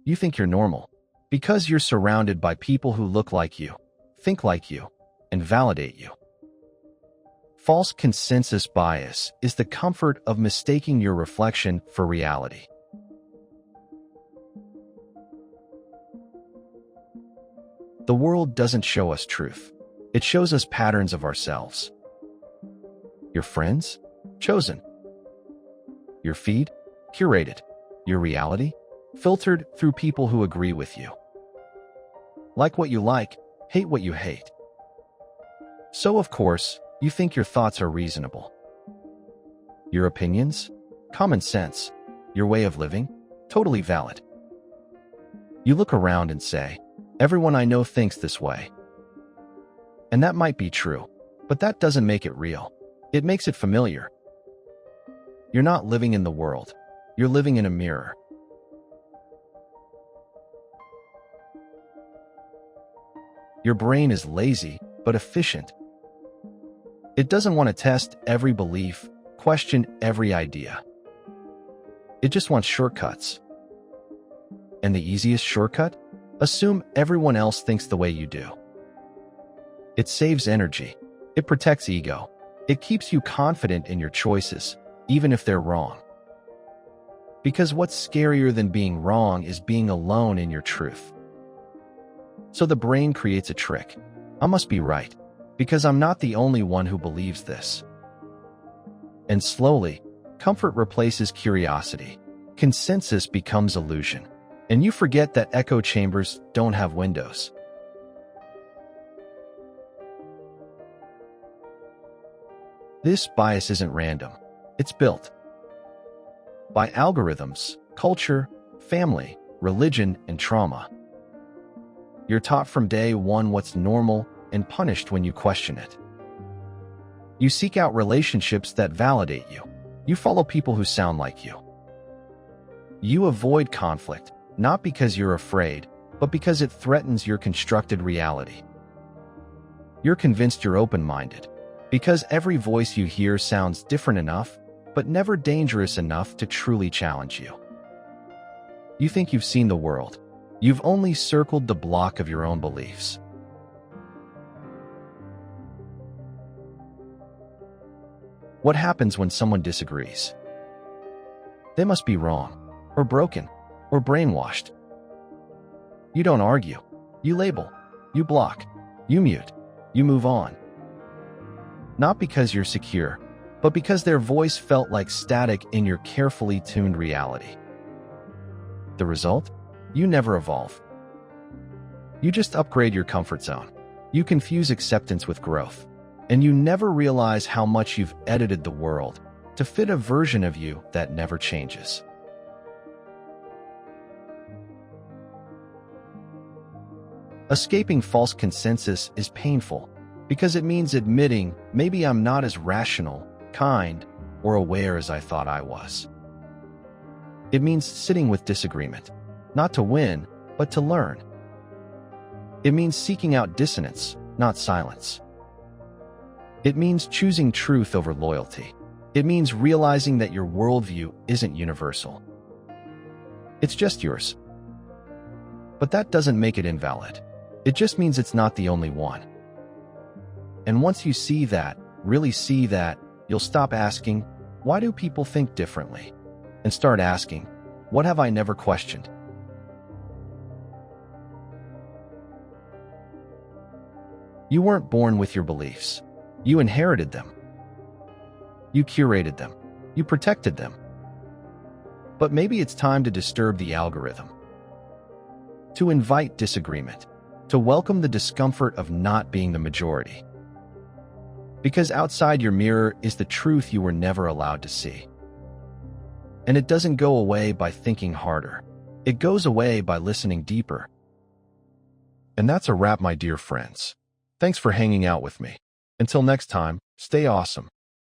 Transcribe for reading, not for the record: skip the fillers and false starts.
You think you're normal because you're surrounded by people who look like you, think like you, and validate you. False consensus bias is the comfort of mistaking your reflection for reality. The world doesn't show us truth. It shows us patterns of ourselves. Your friends? Chosen. Your feed? Curated. Your reality? Filtered through people who agree with you. Like what you like, hate what you hate. So, of course, you think your thoughts are reasonable. Your opinions? Common sense. Your way of living? Totally valid. You look around and say, everyone I know thinks this way. And that might be true, but that doesn't make it real. It makes it familiar. You're not living in the world. You're living in a mirror. Your brain is lazy, but efficient. It doesn't want to test every belief, question every idea. It just wants shortcuts. And the easiest shortcut? Assume everyone else thinks the way you do. It saves energy. It protects ego. It keeps you confident in your choices, even if they're wrong. Because what's scarier than being wrong is being alone in your truth. So the brain creates a trick. I must be right, because I'm not the only one who believes this. And slowly, comfort replaces curiosity. Consensus becomes illusion. And you forget that echo chambers don't have windows. This bias isn't random. It's built by algorithms, culture, family, religion, and trauma. You're taught from day one what's normal and punished when you question it. You seek out relationships that validate you. You follow people who sound like you. You avoid conflict, not because you're afraid, but because it threatens your constructed reality. You're convinced you're open-minded, because every voice you hear sounds different enough, but never dangerous enough to truly challenge you. You think you've seen the world. You've only circled the block of your own beliefs. What happens when someone disagrees? They must be wrong, or broken, or brainwashed. You don't argue. You label. You block. You mute. You move on. Not because you're secure, but because their voice felt like static in your carefully tuned reality. The result? You never evolve. You just upgrade your comfort zone. You confuse acceptance with growth. And you never realize how much you've edited the world to fit a version of you that never changes. Escaping false consensus is painful because it means admitting maybe I'm not as rational, kind, or aware as I thought I was. It means sitting with disagreement, not to win, but to learn. It means seeking out dissonance, not silence. It means choosing truth over loyalty. It means realizing that your worldview isn't universal. It's just yours. But that doesn't make it invalid. It just means it's not the only one. And once you see that, really see that, you'll stop asking, why do people think differently? And start asking, what have I never questioned? You weren't born with your beliefs. You inherited them. You curated them. You protected them. But maybe it's time to disturb the algorithm. To invite disagreement. To welcome the discomfort of not being the majority. Because outside your mirror is the truth you were never allowed to see. And it doesn't go away by thinking harder. It goes away by listening deeper. And that's a wrap, my dear friends. Thanks for hanging out with me. Until next time, stay awesome.